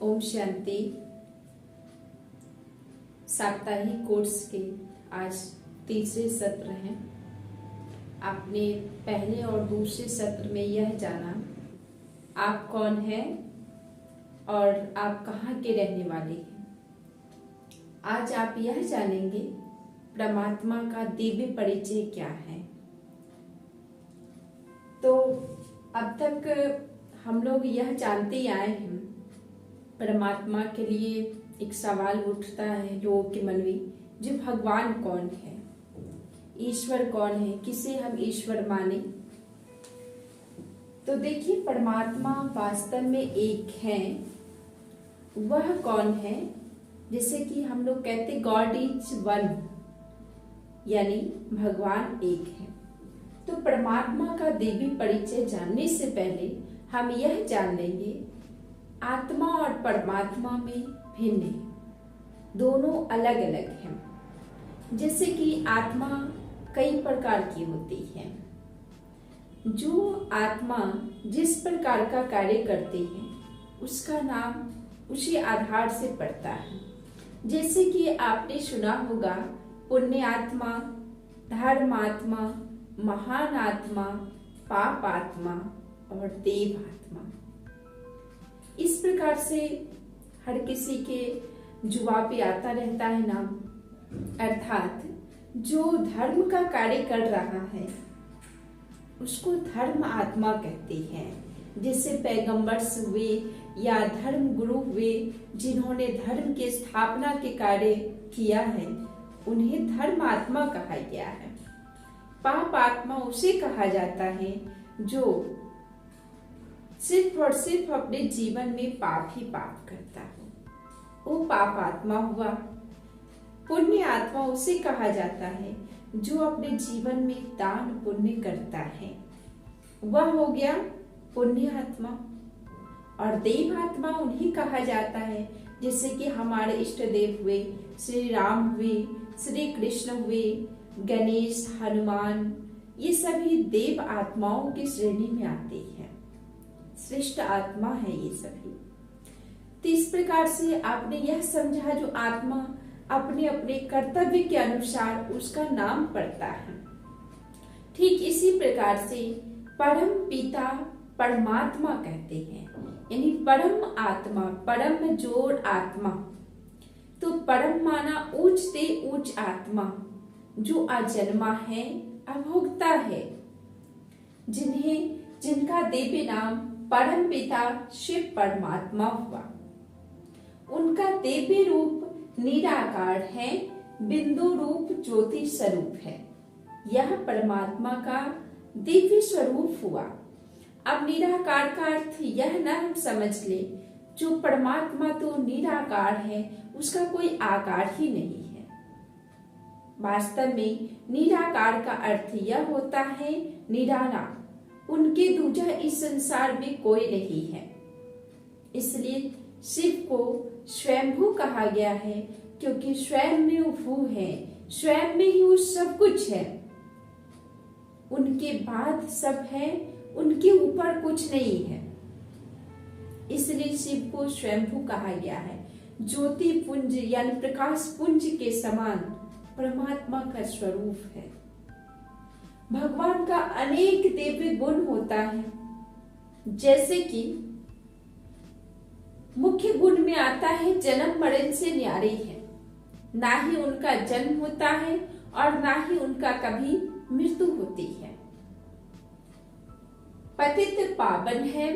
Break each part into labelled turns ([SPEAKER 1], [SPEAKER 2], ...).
[SPEAKER 1] ओम शांति। साप्ताहिक कोर्स के आज तीसरे सत्र हैं। आपने पहले और दूसरे सत्र में यह जाना आप कौन हैं और आप कहाँ के रहने वाले हैं। आज आप यह जानेंगे परमात्मा का दिव्य परिचय क्या है। तो अब तक हम लोग यह जानते आए हैं, परमात्मा के लिए एक सवाल उठता है लोगों के मन में, जो भगवान कौन है, ईश्वर कौन है, किसे हम ईश्वर माने। तो देखिए, परमात्मा वास्तव में एक है। वह कौन है? जैसे कि हम लोग कहते गॉड इज वन, यानी भगवान एक है। तो परमात्मा का दिव्य परिचय जानने से पहले हम यह जान लेंगे आत्मा और परमात्मा में भिन्न है, दोनों अलग अलग हैं। जैसे कि आत्मा कई प्रकार की होती है। जो आत्मा जिस प्रकार का कार्य करती है उसका नाम उसी आधार से पड़ता है। जैसे कि आपने सुना होगा पुण्य आत्मा, धर्म आत्मा, महान आत्मा, पाप आत्मा और देव आत्मा। इस प्रकार से हर किसी के जुबा पे आता रहता है नाम। अर्थात जो धर्म का कार्य कर रहा है उसको धर्म आत्मा कहते हैं। जैसे पैगंबर्स हुए या धर्म गुरु हुए, जिन्होंने धर्म के स्थापना के कार्य किया है, उन्हें धर्म आत्मा कहा गया है। पाप आत्मा उसे कहा जाता है जो सिर्फ और सिर्फ अपने जीवन में पाप ही पाप करता हो, वो पाप आत्मा हुआ। पुण्य आत्मा उसे कहा जाता है जो अपने जीवन में दान पुण्य करता है, वह हो गया पुण्य आत्मा। और देव आत्मा उन्हें कहा जाता है जैसे कि हमारे इष्ट देव हुए, श्री राम हुए, श्री कृष्ण हुए, गणेश, हनुमान, ये सभी देव आत्माओं की श्रेणी में आते हैं। श्रेष्ठ आत्मा है ये सभी। तो इस प्रकार से आपने यह समझा, जो आत्मा अपने अपने कर्तव्य के अनुसार उसका नाम पड़ता है। ठीक इसी प्रकार से परम पिता परमात्मा कहते हैं, यानी परम आत्मा, परम जोड़ आत्मा। तो परम माना उच्च से उच्च आत्मा, जो अजन्मा है, अभोक्ता है, जिनका दिव्य नाम परम पिता शिव परमात्मा हुआ। उनका दिव्य रूप निराकार है, बिंदु रूप ज्योति स्वरूप है। यह परमात्मा का दिव्य स्वरूप हुआ। अब निराकार का अर्थ यह न हम समझ ले, जो परमात्मा तो निराकार है, उसका कोई आकार ही नहीं है। वास्तव में निराकार का अर्थ यह होता है निराला, उनके दूजा इस संसार में कोई नहीं है। इसलिए शिव को स्वयंभू कहा गया है, क्योंकि स्वयं में वो है, स्वयं में ही वो सब कुछ है। उनके बाद सब है, उनके ऊपर कुछ नहीं है। इसलिए शिव को स्वयंभू कहा गया है। ज्योति पुंज यानी प्रकाश पुंज के समान परमात्मा का स्वरूप है। भगवान का अनेक दिव्य गुण होता है। जैसे कि मुख्य गुण में आता है जन्म मरण से न्यारे है, ना ही उनका जन्म होता है और ना ही उनका कभी मृत्यु होती है। पतित पावन है।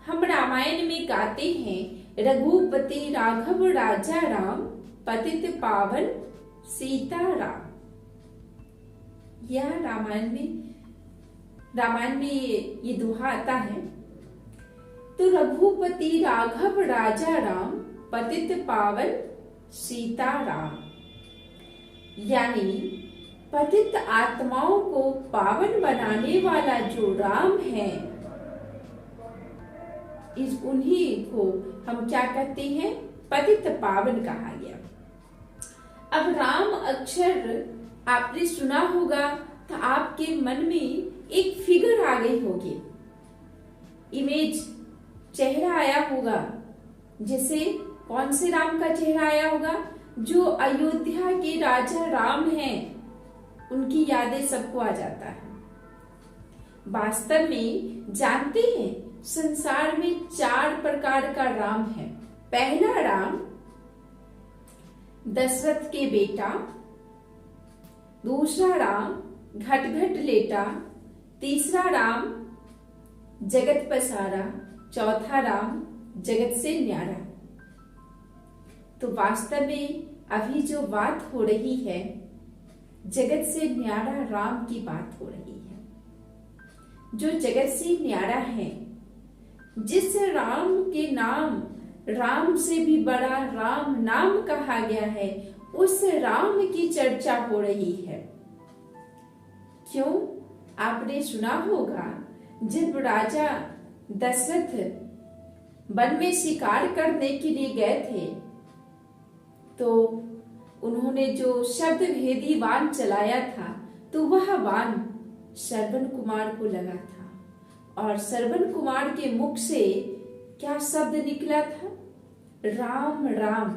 [SPEAKER 1] हम रामायण में गाते हैं रघुपति राघव राजा राम, पतित पावन सीता राम। यह रामायण में ये दोहा आता है। तो रघुपति राघव राजा राम, पतित पावन सीता राम, यानी पतित आत्माओं को पावन बनाने वाला जो राम है, उन्हीं को हम क्या कहते हैं? पतित पावन कहा गया। अब राम अक्षर आपने सुना होगा तो आपके मन में एक फिगर आ गई होगी, इमेज, चेहरा आया होगा जैसे कौन से राम का चेहरा आया होगा? जो अयोध्या के राजा राम हैं, उनकी यादें सबको आ जाता है। वास्तव में जानते हैं, संसार में 4 प्रकार का राम है। पहला राम दशरथ के बेटा, दूसरा राम घट घट लेटा, तीसरा राम जगत पसारा, चौथा राम जगत से न्यारा। तो वास्तव में अभी जो बात हो रही है, जगत से न्यारा राम की बात हो रही है। जो जगत से न्यारा है, जिस राम के नाम राम से भी बड़ा राम नाम कहा गया है, उस राम की चर्चा हो रही है। क्यों? आपने सुना होगा, जब राजा दशरथ वन में शिकार करने के लिए गए थे, तो उन्होंने जो शब्द भेदी बाण चलाया था, तो वह बाण श्रवण कुमार को लगा था। और श्रवण कुमार के मुख से क्या शब्द निकला था? राम राम।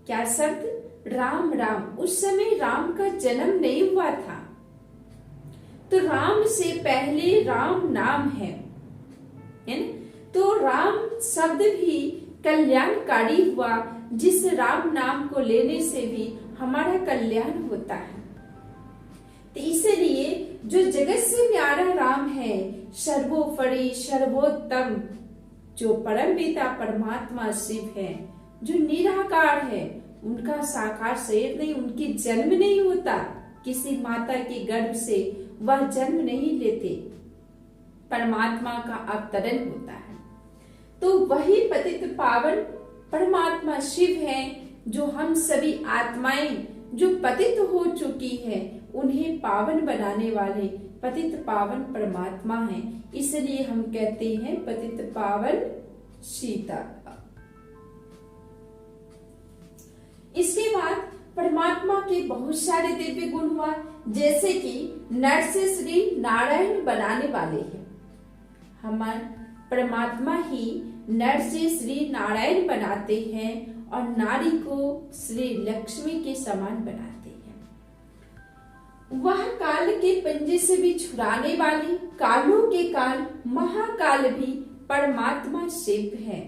[SPEAKER 1] क्या शब्द? राम राम। उस समय राम का जन्म नहीं हुआ था, तो राम से पहले राम नाम है ना? तो राम शब्द भी कल्याणकारी हुआ, जिस राम नाम को लेने से भी हमारा कल्याण होता है। तो इसलिए जो जगत से न्यारा राम है, सर्वोपरि सर्वोत्तम, जो परम पिता परमात्मा शिव है, जो निराकार है, उनका साकार शरीर नहीं, उनकी जन्म नहीं होता, किसी माता के गर्भ से वह जन्म नहीं लेते, परमात्मा का अवतरण होता है। तो वही पतित पावन परमात्मा शिव है, जो हम सभी आत्माएं जो पतित हो चुकी है, उन्हें पावन बनाने वाले पतित पावन परमात्मा हैं। इसलिए हम कहते हैं पतित पावन सीता। इसके बाद परमात्मा के बहुत सारे दिव्य गुण हुआ, जैसे कि नर से श्री नारायण बनाने वाले हैं। हमारे परमात्मा ही नर से श्री नारायण बनाते हैं और नारी को श्री लक्ष्मी के समान बनाते हैं। वह काल के पंजे से भी छुड़ाने वाली, कालों के काल महाकाल भी परमात्मा शिव है।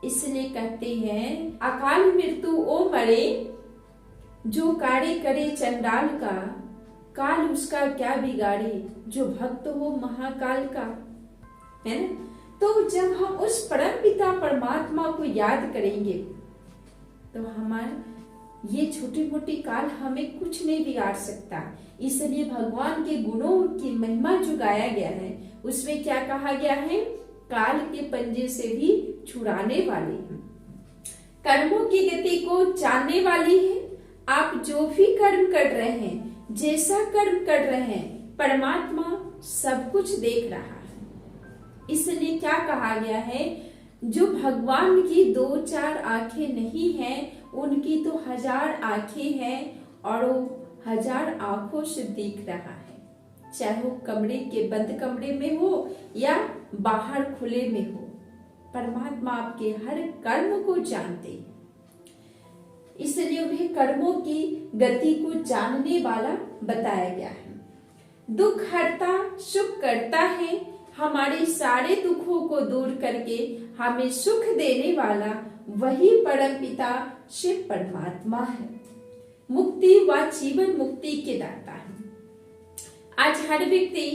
[SPEAKER 1] इसलिए कहते हैं, अकाल मृत्यु ओ मरे, जो कार्य करे चंडाल का, काल उसका क्या बिगाड़े, जो भक्त हो महाकाल का, है ना? तो जब हम उस परम पिता परमात्मा को याद करेंगे, तो हमारे ये छोटी मोटी काल हमें कुछ नहीं बिगाड़ सकता। इसलिए भगवान के गुणों की महिमा जो गाया गया है, उसमें क्या कहा गया है? काल के पंजे से भी छुड़ाने वाले हैं, कर्मों की गति को जानने वाली है। आप जो भी कर्म कर रहे हैं, जैसा कर्म कर रहे हैं, परमात्मा सब कुछ देख रहा है। इसलिए क्या कहा गया है? जो भगवान की 2-4 आंखें नहीं हैं, उनकी तो 1000 आंखें हैं, और वो 1000 आंखों से देख रहा है, चाहे वो कमरे के बंद कमरे में हो या बाहर खुले में हो। परमात्मा आपके हर कर्म को जानते हैं, इसलिए उन्हें कर्मों की गति को जानने वाला बताया गया है। दुख हरता सुख करता है, हमारे सारे दुखों को दूर करके हमें सुख देने वाला वही परम पिता शिव परमात्मा है। मुक्ति व जीवन मुक्ति के दाता है। आज हर व्यक्ति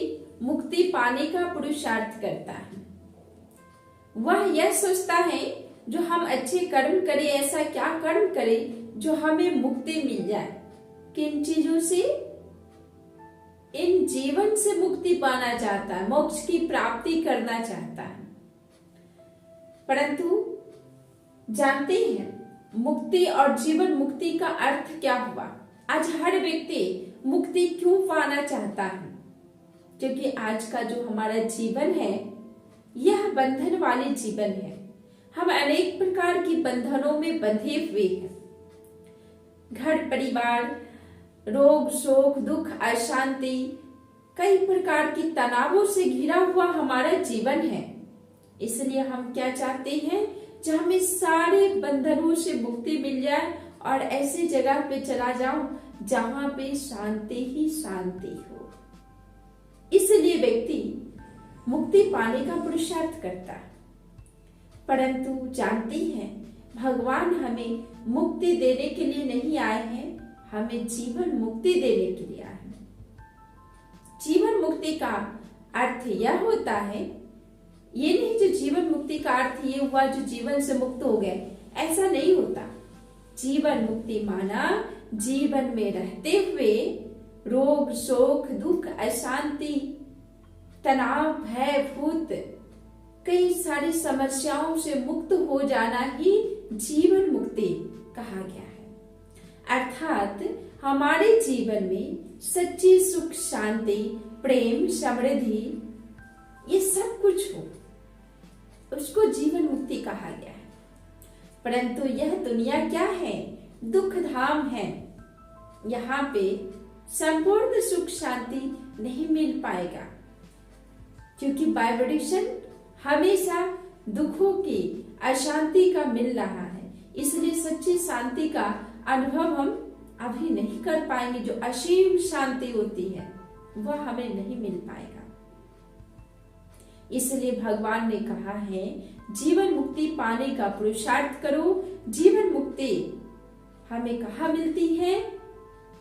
[SPEAKER 1] मुक्ति पाने का पुरुषार्थ करता है। वह यह सोचता है, जो हम अच्छे कर्म करें, ऐसा क्या कर्म करें जो हमें मुक्ति मिल जाए। किन चीजों से? इन जीवन से मुक्ति पाना चाहता है, मोक्ष की प्राप्ति करना चाहता है। परंतु जानते हैं मुक्ति और जीवन मुक्ति का अर्थ क्या हुआ? आज हर व्यक्ति मुक्ति क्यों पाना चाहता है? क्योंकि आज का जो हमारा जीवन है, यह बंधन वाले जीवन है। हम अनेक प्रकार की बंधनों में बंधे हुए हैं। घर परिवार, रोग शोक दुख अशांति, कई प्रकार की तनावों से घिरा हुआ हमारा जीवन है। इसलिए हम क्या चाहते हैं, जहाँ हमें सारे बंधनों से मुक्ति मिल जाए और ऐसी जगह पे चला जाऊं जहां पे शांति ही शांति हो। इसलिए व्यक्ति मुक्ति पाने का पुरुषार्थ करता है, परंतु जानती हैं भगवान हमें मुक्ति देने के लिए नहीं आए हैं, हमें जीवन मुक्ति देने के लिए आए हैं। जीवन मुक्ति का अर्थ यह होता है, ये नहीं जो जीवन मुक्ति का अर्थ ये हुआ जो जीवन से मुक्त हो गए, ऐसा नहीं होता। जीवन मुक्ति माना जीवन में रहते हुए रोग शोक दुख अशांति तनाव भय भूत कई सारी समस्याओं से मुक्त हो जाना ही जीवन मुक्ति कहा गया है। अर्थात हमारे जीवन में सच्ची सुख शांति प्रेम समृद्धि ये सब कुछ हो, उसको जीवन मुक्ति कहा गया है। परंतु यह दुनिया क्या है, दुख धाम है। यहाँ पे संपूर्ण सुख शांति नहीं मिल पाएगा, क्योंकि वाइब्रेशन हमेशा दुखों की अशांति का मिल रहा है। इसलिए सच्ची शांति का अनुभव हम अभी नहीं कर पाएंगे। जो असीम शांति होती है वह हमें नहीं मिल पाएगा। इसलिए भगवान ने कहा है जीवन मुक्ति पाने का पुरुषार्थ करो। जीवन मुक्ति हमें कहाँ मिलती है,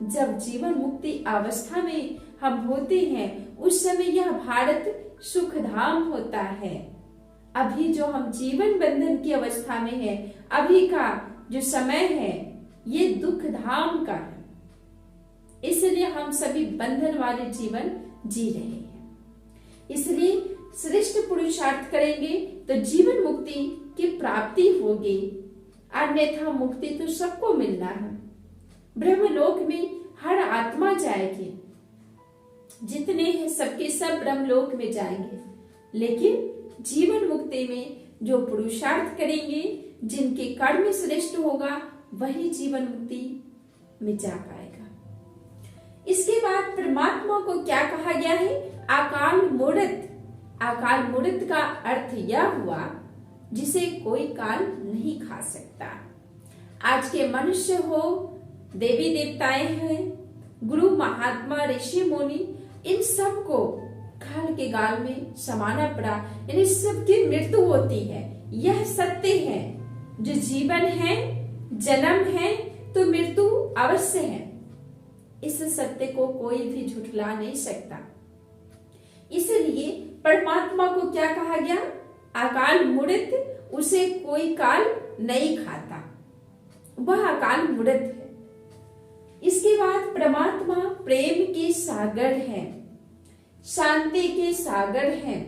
[SPEAKER 1] जब जीवन मुक्ति अवस्था में हम होते हैं, उस समय यह भारत सुख धाम होता है। अभी जो हम जीवन बंधन की अवस्था में है, अभी का जो समय है ये दुख धाम का है। इसलिए हम सभी बंधन वाले जीवन जी रहे हैं। इसलिए श्रेष्ठ पुरुषार्थ करेंगे तो जीवन मुक्ति की प्राप्ति होगी, अन्यथा मुक्ति तो सबको मिलना है। ब्रह्मलोक में हर आत्मा जाएगी, जितने हैं सबके सब ब्रह्मलोक में जाएंगे। लेकिन जीवन मुक्ति में जो पुरुषार्थ करेंगे, जिनके कर्म श्रेष्ठ होगा, वही जीवन मुक्ति में जा पाएगा। इसके बाद परमात्मा को क्या कहा गया है, अकाल मूर्त। अकाल मूर्त का अर्थ यह हुआ जिसे कोई काल नहीं खा सकता। आज के मनुष्य हो, देवी देवताएं हैं, गुरु महात्मा ऋषि मुनि, इन सब को काल के गाल में समाना पड़ा। इन सब की मृत्यु होती है, यह सत्य है। जो जीवन है, जन्म है तो मृत्यु अवश्य है। इस सत्य को कोई भी झुठला नहीं सकता। इसलिए परमात्मा को क्या कहा गया, अकाल मूर्त, उसे कोई काल नहीं खाता, वह अकाल मूर्त है। इसके बाद परमात्मा प्रेम के सागर हैं, शांति के सागर हैं,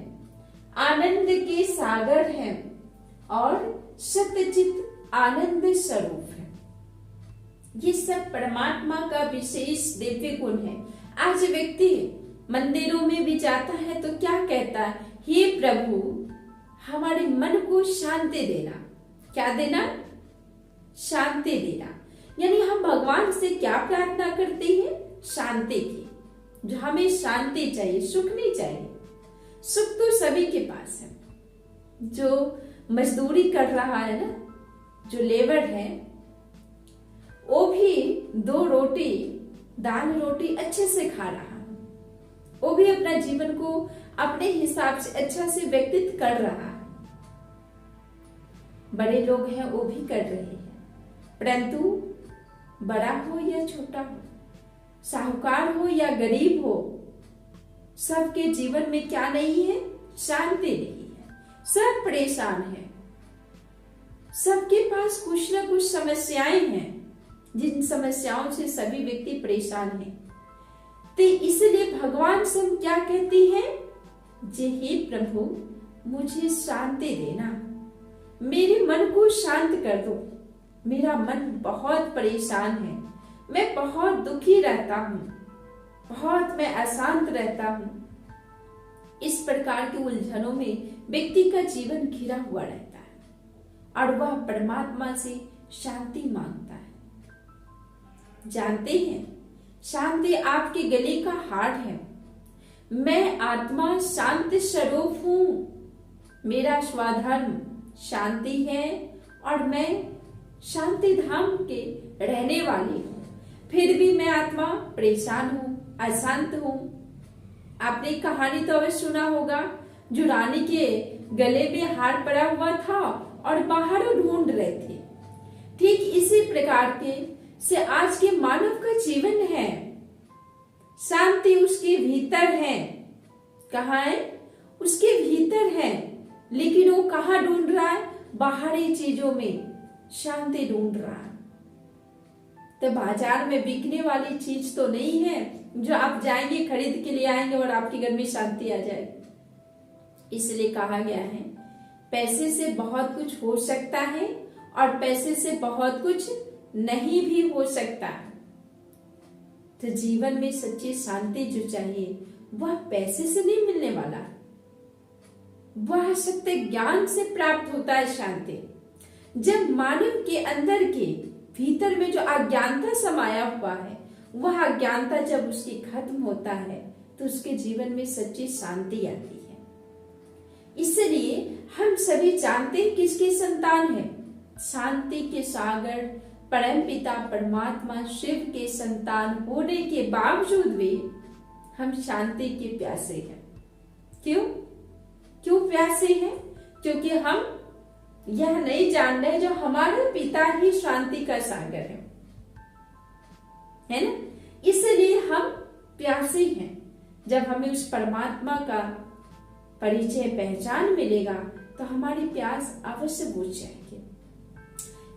[SPEAKER 1] आनंद के सागर हैं और सत्यचित आनंद स्वरूप है। ये सब परमात्मा का विशेष दिव्य गुण है। आज व्यक्ति मंदिरों में भी जाता है तो क्या कहता है, हे प्रभु हमारे मन को शांति देना। क्या देना, शांति देना। यानी हम भगवान से क्या प्रार्थना करते हैं, शांति की। जो हमें शांति चाहिए, सुख नहीं चाहिए। सुख तो सभी के पास है। जो मजदूरी कर रहा है ना, जो लेबर है, वो भी 2 रोटी दाल रोटी अच्छे से खा रहा है। वो भी अपना जीवन को अपने हिसाब से अच्छा से व्यतीत कर रहा है। बड़े लोग हैं वो भी कर रहे हैं, परंतु बड़ा हो या छोटा हो, साहूकार हो या गरीब हो, सबके जीवन में क्या नहीं है, शांति नहीं है। सब परेशान है, सबके पास कुछ न कुछ समस्याएं हैं, जिन समस्याओं से सभी व्यक्ति परेशान हैं। तो इसलिए भगवान से हम क्या कहते हैं, जे हे प्रभु मुझे शांति देना, मेरे मन को शांत कर दो। मेरा मन बहुत परेशान है, मैं बहुत दुखी रहता हूँ, बहुत मैं अशांत रहता हूँ। इस प्रकार की उलझनों में व्यक्ति का जीवन घिरा हुआ रहता है और वह परमात्मा से शांति मांगता है। जानते हैं शांति आपके गले का हार है। मैं आत्मा शांत स्वरूप हूँ, मेरा स्वधर्म शांति है और मैं शांति धाम के रहने वाली हूँ, फिर भी मैं आत्मा परेशान हूँ, अशांत हूँ। आपने कहानी तो अवश्य सुना होगा, जो रानी के गले में हार पड़ा हुआ था और बाहर ढूंढ रहे थे। ठीक इसी प्रकार के से आज के मानव का जीवन है। शांति उसके भीतर है। कहाँ है? उसके भीतर है, लेकिन वो कहाँ ढूंढ रहा है? बाहरी चीजों में शांति ढूंढ रहा है। तो बाजार में बिकने वाली चीज तो नहीं है जो आप जाएंगे खरीद के लिए आएंगे और आपके घर में शांति आ जाएगी। इसलिए कहा गया है, पैसे से बहुत कुछ हो सकता है और पैसे से बहुत कुछ नहीं भी हो सकता। तो जीवन में सच्ची शांति जो चाहिए वह पैसे से नहीं मिलने वाला, वह सत्य ज्ञान से प्राप्त होता है शांति। जब मानव के अंदर के भीतर में जो अज्ञानता समाया हुआ है, वह अज्ञानता जब उसकी खत्म होता है तो उसके जीवन में सच्ची शांति आती है। इसलिए हम सभी जानते हैं किसकी संतान है? शांति के सागर परमपिता परमात्मा शिव के संतान होने के बावजूद भी हम शांति के प्यासे हैं। क्यों प्यासे हैं? क्योंकि हम यह नहीं जान रहे जो हमारा पिता ही शांति का सागर है ना। इसलिए हम प्यासे हैं। जब हमें उस परमात्मा का परिचय पहचान मिलेगा तो हमारी प्यास अवश्य बुझ जाएगी।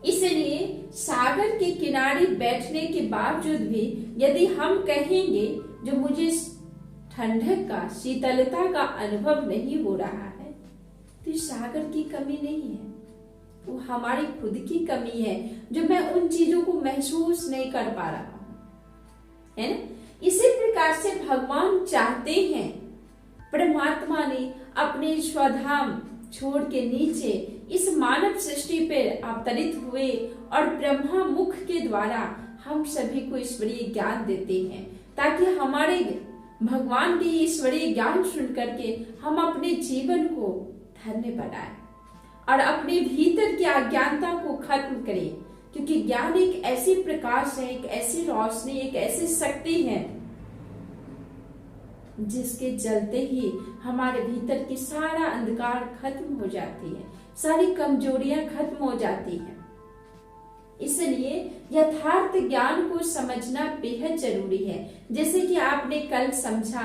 [SPEAKER 1] इसलिए सागर के किनारे बैठने के बावजूद भी यदि हम कहेंगे जो मुझे ठंडक का शीतलता का अनुभव नहीं हो रहा है, तो सागर की कमी नहीं है, वो हमारी खुद की कमी है जो मैं उन चीजों को महसूस नहीं कर पा रहा हूं, है ना। इसी प्रकार से भगवान चाहते हैं, परमात्मा ने अपने स्वधाम छोड़ के नीचे इस मानव सृष्टि पर अवतरित हुए और ब्रह्मा मुख के द्वारा हम सभी को ईश्वरीय ज्ञान देते हैं, ताकि हमारे भगवान के ईश्वरीय ज्ञान सुन करके हम अपने जीवन को धन्य बनाएं और अपने भीतर की अज्ञानता को खत्म करें। क्योंकि ज्ञान एक ऐसी प्रकाश है, एक ऐसी रोशनी, एक ऐसी शक्ति है जिसके जलते ही हमारे भीतर की सारा अंधकार खत्म हो जाती है, सारी कमजोरियां खत्म हो जाती हैं। इसलिए यथार्थ ज्ञान को समझना बेहद जरूरी है। जैसे कि आपने कल समझा,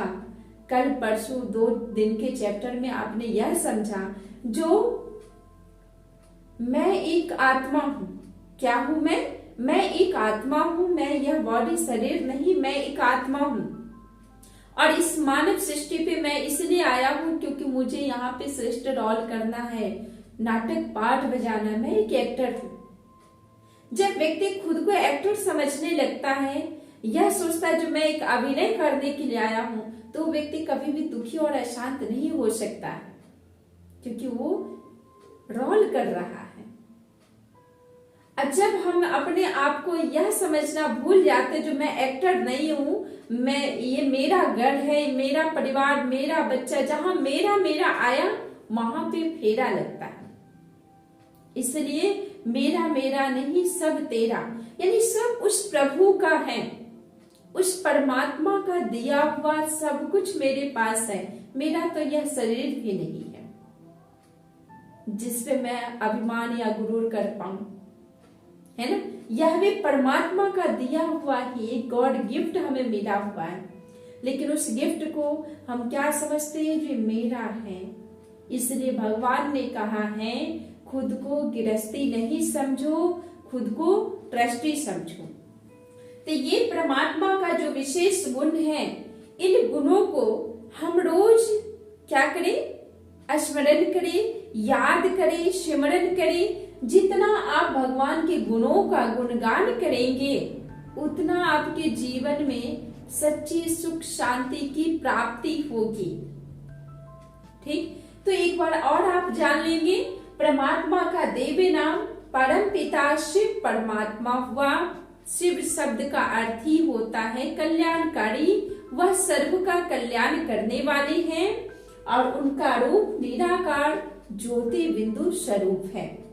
[SPEAKER 1] कल परसों 2 दिन के चैप्टर में आपने यह समझा, जो मैं एक आत्मा हूं। क्या हूं मैं एक आत्मा हूं। मैं यह बॉडी शरीर नहीं, मैं एक आत्मा हूं और इस मानव सृष्टि पे मैं इसलिए आया हूं क्योंकि मुझे यहाँ पे श्रेष्ठ रोल करना है, नाटक पाठ बजाना, मैं एक एक्टर हूं। जब व्यक्ति खुद को एक्टर समझने लगता है, यह सोचता है जो मैं एक अभिनय करने के लिए आया हूं, तो व्यक्ति कभी भी दुखी और अशांत नहीं हो सकता है, क्योंकि वो रोल कर रहा है। अब जब हम अपने आप को यह समझना भूल जाते जो मैं एक्टर नहीं हूं, ये मेरा घर है, मेरा परिवार, मेरा बच्चा, जहां मेरा आया वहां पे फेरा लगता है। इसलिए मेरा नहीं, सब तेरा, यानी सब उस प्रभु का है, उस परमात्मा का दिया हुआ सब कुछ मेरे पास है। मेरा तो यह शरीर भी नहीं है जिसपे मैं अभिमान या गुरूर कर पाऊं, है ना। यह भी परमात्मा का दिया हुआ ही एक गॉड गिफ्ट हमें मिला हुआ है, लेकिन उस गिफ्ट को हम क्या समझते हैं जो मेरा है। इसलिए भगवान ने कहा है, खुद को गृहस्थी नहीं समझो, खुद को ट्रस्टी समझो। तो ये परमात्मा का जो विशेष गुण है, इन गुणों को हम रोज क्या करें? स्मरण करें, याद करें, सिमरन करें। जितना आप भगवान के गुणों का गुणगान करेंगे, उतना आपके जीवन में सच्ची सुख शांति की प्राप्ति होगी। ठीक, तो एक बार और आप जान लेंगे, परमात्मा का देवी नाम परम पिता शिव परमात्मा हुआ। शिव शब्द का अर्थ ही होता है कल्याणकारी, वह सर्व का कल्याण करने वाले हैं और उनका रूप निराकार ज्योति बिंदु स्वरूप है।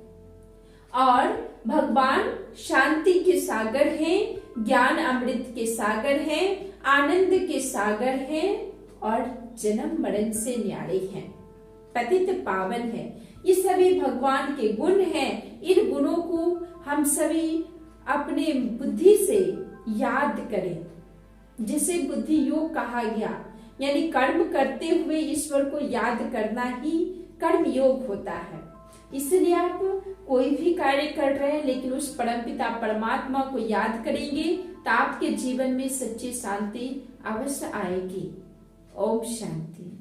[SPEAKER 1] और भगवान शांति के सागर हैं, ज्ञान अमृत के सागर हैं, आनंद के सागर हैं और जन्म मरण से न्यारे हैं, पतित पावन है। ये सभी भगवान के गुण हैं। इन गुणों को हम सभी अपने बुद्धि से याद करें, जिसे बुद्धि योग कहा गया, यानी कर्म करते हुए ईश्वर को याद करना ही कर्म योग होता है। इसलिए आप कोई भी कार्य कर रहे हैं लेकिन उस परमपिता परमात्मा को याद करेंगे तो आपके जीवन में सच्ची शांति अवश्य आएगी। ओम शांति।